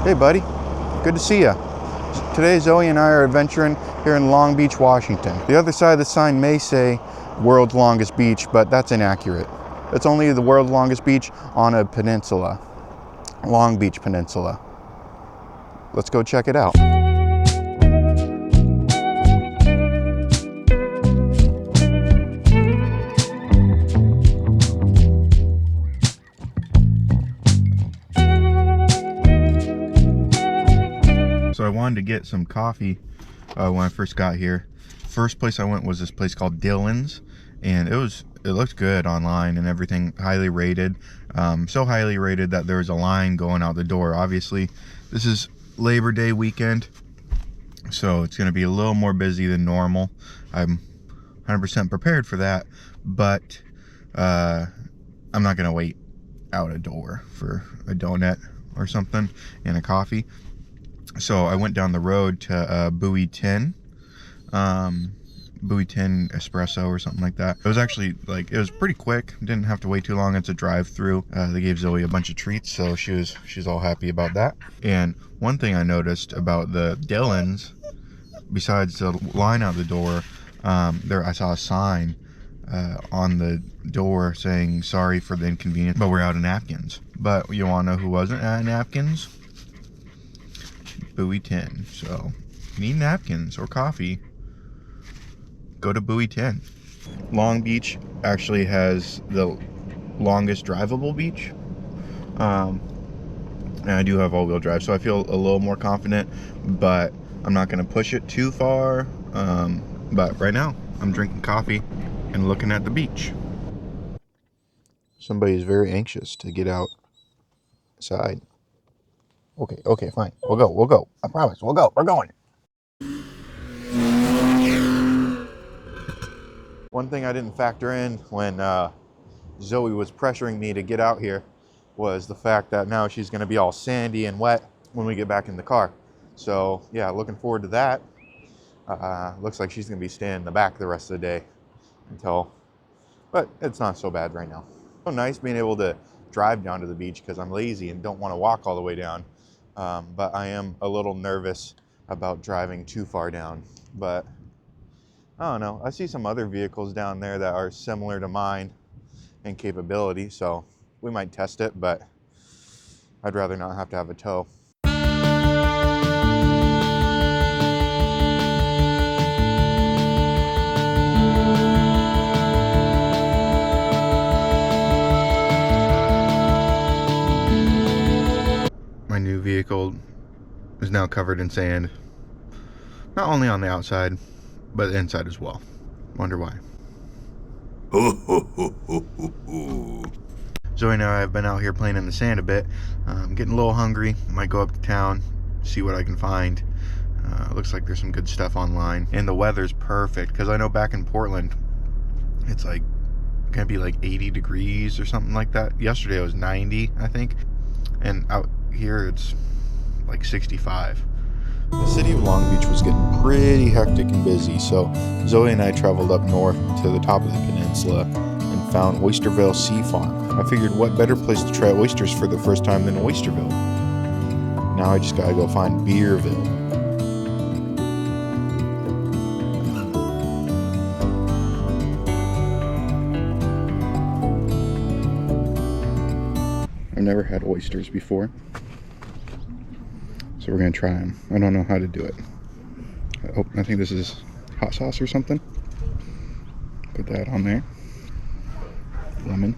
Hey buddy, good to see ya. Today Zoe and I are adventuring here in Long Beach, Washington. The other side of the sign may say world's longest beach, but that's inaccurate. It's only the world's longest beach on a peninsula, Long Beach Peninsula. Let's go check it out. So I wanted to get some coffee when I first got here. First place I went was this place called Dylan's, and it looked good online and everything, highly rated. So highly rated that there was a line going out the door. Obviously, this is Labor Day weekend, so it's going to be a little more busy than normal. I'm 100% prepared for that, but I'm not going to wait out a door for a donut or something and a coffee. So I went down the road to Buoy 10, Buoy 10 Espresso or something like that. It was actually it was pretty quick. Didn't have to wait too long. It's a drive-through. They gave Zoe a bunch of treats, so she's all happy about that. And one thing I noticed about the Dillons, besides the line out the door, I saw a sign on the door saying sorry for the inconvenience, but we're out of napkins. But you want to know who wasn't out of napkins? Buoy 10. So need napkins or coffee, go to Buoy 10. Long Beach actually has the longest drivable beach, and I do have all-wheel drive, so I feel a little more confident, but I'm not going to push it too far. But right now I'm drinking coffee and looking at the beach. Somebody's very anxious to get outside. Okay, fine. We'll go. I promise, we'll go. We're going. One thing I didn't factor in when Zoe was pressuring me to get out here was the fact that now she's going to be all sandy and wet when we get back in the car. So yeah, looking forward to that. Looks like she's going to be staying in the back the rest of the day but it's not so bad right now. So nice being able to drive down to the beach because I'm lazy and don't want to walk all the way down. But I am a little nervous about driving too far down. But I don't know. I see some other vehicles down there that are similar to mine in capability, so we might test it, but I'd rather not have to have a tow. My new vehicle is now covered in sand, not only on the outside, but the inside as well. Wonder why. Zoe and I have been out here playing in the sand a bit. Getting a little hungry. Might go up to town, see what I can find. Looks like there's some good stuff online. And the weather's perfect, because I know back in Portland, it's gonna be 80 degrees or something like that. Yesterday it was 90, I think. And out here it's 65. The city of Long Beach was getting pretty hectic and busy, so Zoe and I traveled up north to the top of the peninsula and found Oysterville Sea Farm. I figured what better place to try oysters for the first time than Oysterville. Now I just gotta go find Beerville. I've never had oysters before, so we're gonna try them. I don't know how to do it. Oh, I think this is hot sauce or something. Put that on there. Lemon.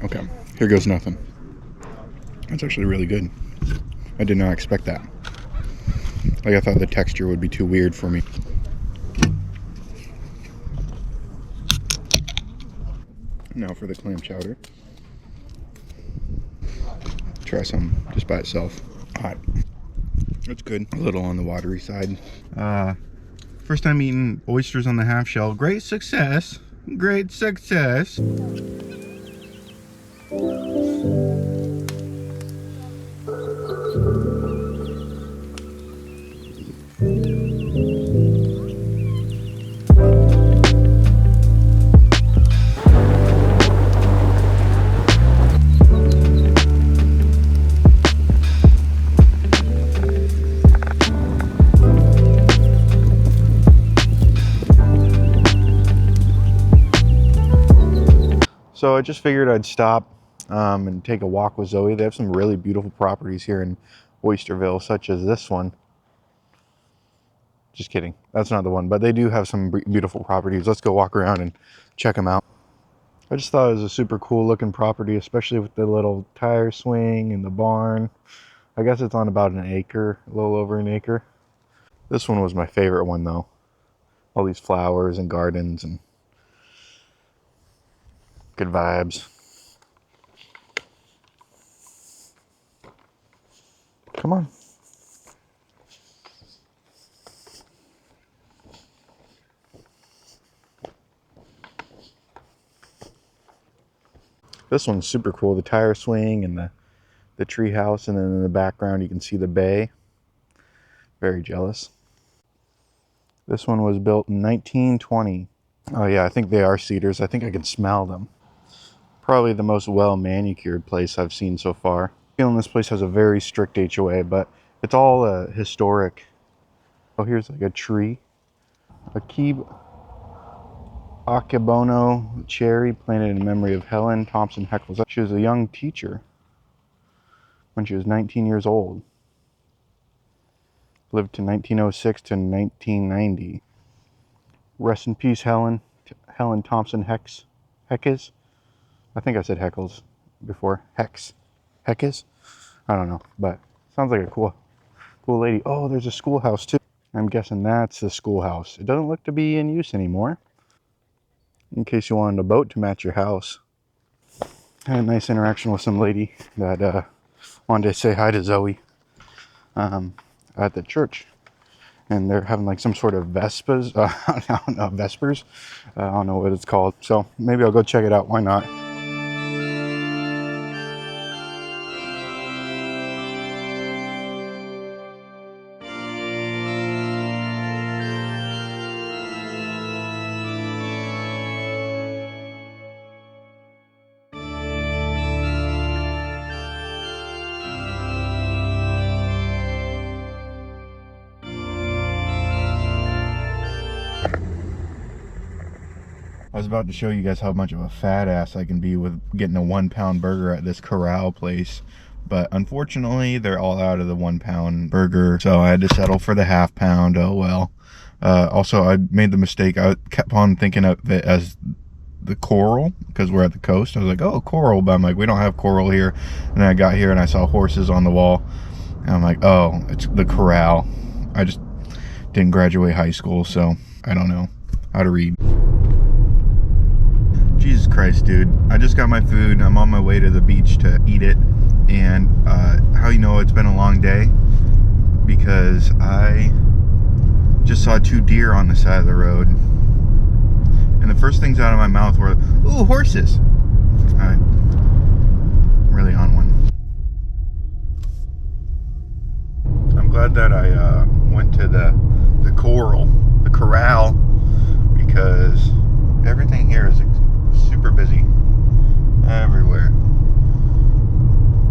Okay, here goes nothing. That's actually really good. I did not expect that. I thought the texture would be too weird for me. Now for the clam chowder. Try some just by itself. Hot. It's good. A little on the watery side. First time eating oysters on the half shell. Great success. Great success. So I just figured I'd stop and take a walk with Zoe. They have some really beautiful properties here in Oysterville, such as this one. Just kidding. That's not the one, but they do have some beautiful properties. Let's go walk around and check them out. I just thought it was a super cool looking property, especially with the little tire swing and the barn. I guess it's on about an acre, a little over an acre. This one was my favorite one though. All these flowers and gardens and good vibes. Come on. This one's super cool. The tire swing and the tree house, and then in the background you can see the bay. Very jealous. This one was built in 1920. Oh yeah, I think they are cedars. I think I can smell them. Probably the most well manicured place I've seen so far. Feeling this place has a very strict HOA, but it's all historic. Oh, here's like a tree. A Key Akebono cherry planted in memory of Helen Thompson Heckles. She was a young teacher when she was 19 years old. Lived to 1906 to 1990. Rest in peace, Helen Thompson Heckes. I think I said Heckles before. Heckes? I don't know, but sounds like a cool lady. Oh, there's a schoolhouse too. I'm guessing that's the schoolhouse. It doesn't look to be in use anymore. In case you wanted a boat to match your house. I had a nice interaction with some lady that wanted to say hi to Zoe at the church. And they're having like some sort of Vespers. I don't know, Vespers. I don't know what it's called. So maybe I'll go check it out. Why not? I was about to show you guys how much of a fat ass I can be with getting a 1 pound burger at this Corral place, but unfortunately they're all out of the 1 pound burger, so I had to settle for the ½ pound. Oh well. Also, I made the mistake. I kept on thinking of it as the coral because we're at the coast. I was like, oh, coral, but I'm like, we don't have coral here. And then I got here and I saw horses on the wall, and I'm like, oh, it's the Corral. I just didn't graduate high school, so I don't know how to read. Jesus Christ, dude. I just got my food. I'm on my way to the beach to eat it. And how you know it's been a long day? Because I just saw 2 deer on the side of the road. And the first things out of my mouth were, ooh, horses. I'm really on one. I'm glad that I went to the Corral, because everything here is super busy everywhere.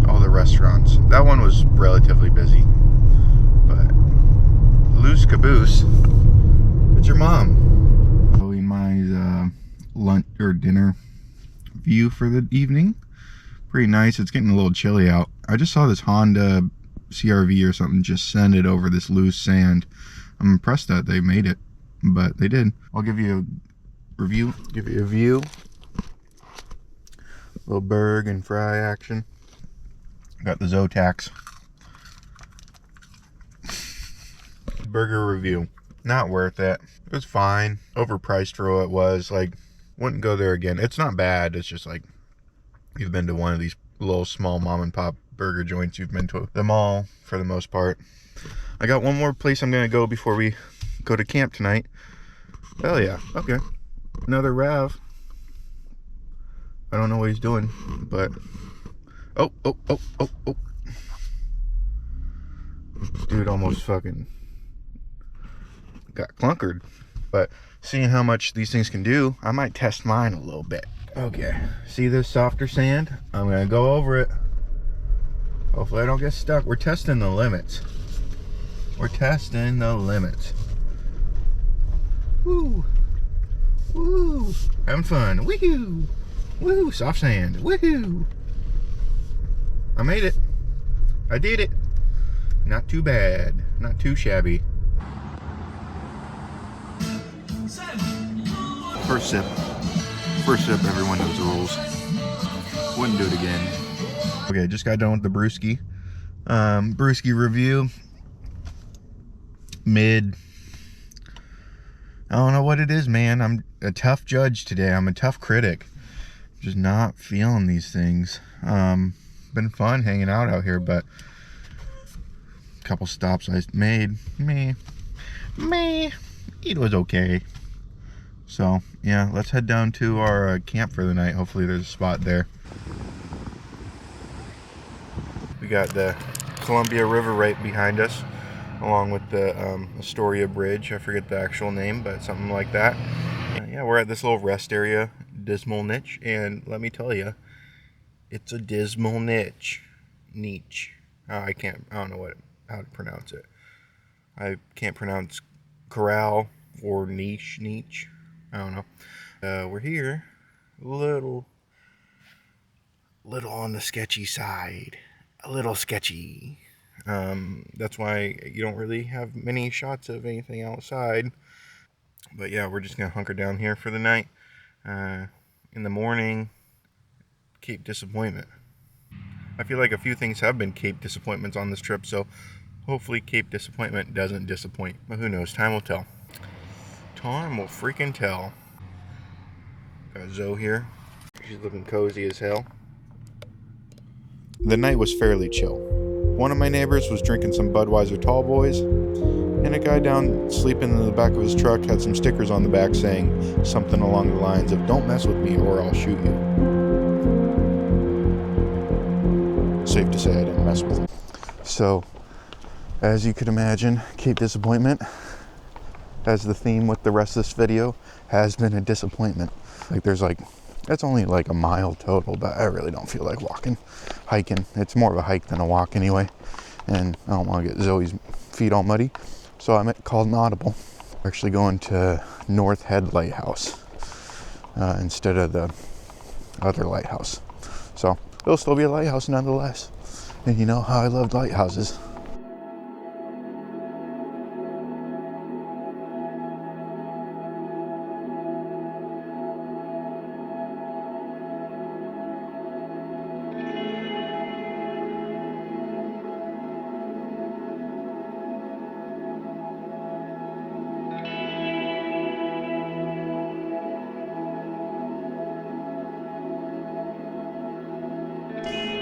All the restaurants. That one was relatively busy, but loose caboose. It's your mom. Zoe and my lunch or dinner view for the evening. Pretty nice. It's getting a little chilly out. I just saw this Honda CRV or something just send it over this loose sand. I'm impressed that they made it, but they did. I'll give you a review, give you a view. Little burg and fry action. Got the Zotax. Burger review. Not worth it. It was fine. Overpriced for what it was. Like, wouldn't go there again. It's not bad. It's just like, you've been to one of these little small mom and pop burger joints. You've been to them all for the most part. I got one more place I'm going to go before we go to camp tonight. Hell yeah. Okay. Another Rav. I don't know what he's doing, but oh. Dude almost fucking got clunkered. But seeing how much these things can do, I might test mine a little bit. Okay, see this softer sand? I'm gonna go over it. Hopefully I don't get stuck. We're testing the limits. We're testing the limits. Woo! Woo! Having fun. Woohoo! Woo, soft sand. Woohoo! I made it. I did it. Not too bad. Not too shabby. First sip. First sip, everyone knows the rules. Wouldn't do it again. Okay, just got done with the brewski. Brewski review. Mid. I don't know what it is, man. I'm a tough judge today. I'm a tough critic. Just not feeling these things. Been fun hanging out here, but a couple stops I made, it was okay. So yeah, let's head down to our camp for the night. Hopefully there's a spot there. We got the Columbia River right behind us, along with the Astoria Bridge. I forget the actual name, but something like that. Yeah, we're at this little rest area, Dismal Niche, and let me tell you, it's a dismal niche. I don't know how to pronounce it. I can't pronounce corral or niche. I don't know. We're here, a little on the sketchy side. A little sketchy. That's why you don't really have many shots of anything outside. But yeah, we're just gonna hunker down here for the night. In the morning, Cape Disappointment. I feel like a few things have been Cape Disappointments on this trip, so hopefully Cape Disappointment doesn't disappoint. But who knows? Time will tell. Time will freaking tell. Got Zoe here. She's looking cozy as hell. The night was fairly chill. One of my neighbors was drinking some Budweiser Tall Boys, and a guy down sleeping in the back of his truck had some stickers on the back saying something along the lines of, "Don't mess with me or I'll shoot you." Safe to say I didn't mess with him. So, as you could imagine, Cape Disappointment, as the theme with the rest of this video, has been a disappointment. It's only like a mile total, but I really don't feel like hiking. It's more of a hike than a walk anyway, and I don't want to get Zoe's feet all muddy, so I called an audible. We're actually going to North Head Lighthouse instead of the other lighthouse, so it'll still be a lighthouse nonetheless, and you know how I love lighthouses.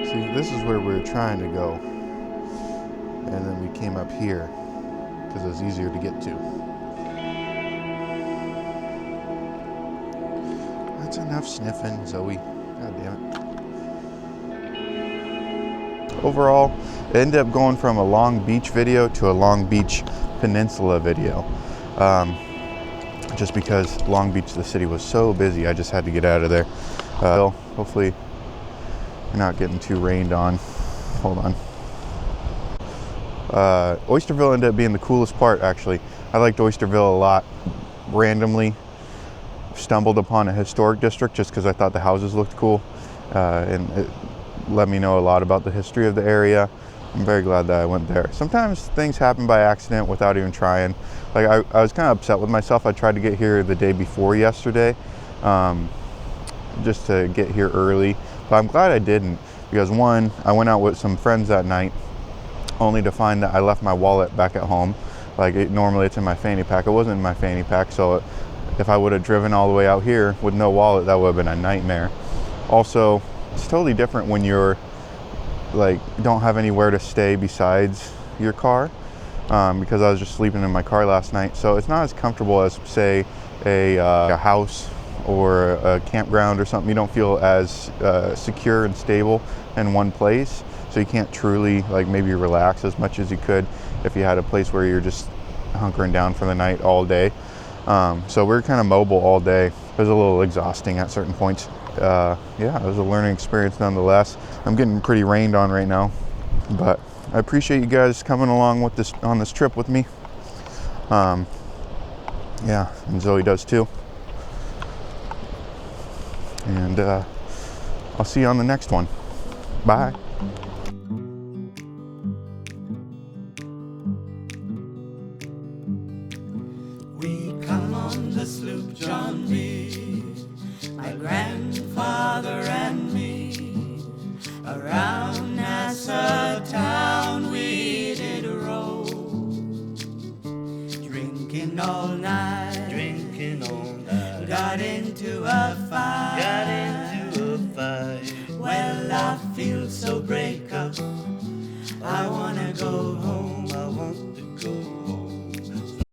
See, this is where we were trying to go, and then we came up here because it was easier to get to. That's enough sniffing, Zoe. God damn it. Overall, it ended up going from a Long Beach video to a Long Beach Peninsula video. Just because Long Beach, the city, was so busy, I just had to get out of there. Hopefully we're not getting too rained on. Hold on. Oysterville ended up being the coolest part, actually. I liked Oysterville a lot. Randomly stumbled upon a historic district just because I thought the houses looked cool, and it let me know a lot about the history of the area. I'm very glad that I went there. Sometimes things happen by accident without even trying. Like I was kind of upset with myself. I tried to get here the day before yesterday, just to get here early. But I'm glad I didn't, because one, I went out with some friends that night, only to find that I left my wallet back at home. Normally it's in my fanny pack. It wasn't in my fanny pack, so if I would have driven all the way out here with no wallet, that would have been a nightmare. Also, it's totally different when you're don't have anywhere to stay besides your car, because I was just sleeping in my car last night. So it's not as comfortable as, say, a house or a campground or something. You don't feel as secure and stable in one place, so you can't truly maybe relax as much as you could if you had a place where you're just hunkering down for the night all day. So we're kind of mobile all day. It was a little exhausting at certain points. Yeah, it was a learning experience nonetheless. I'm getting pretty rained on right now, but I appreciate you guys coming along on this trip with me. Yeah, and Zoe does too. And I'll see you on the next one. Bye. We come on the sloop John B, my grandfather and me. Around Nassau town we did roll, drinking all night, got into a fight, well I feel so break up, I wanna go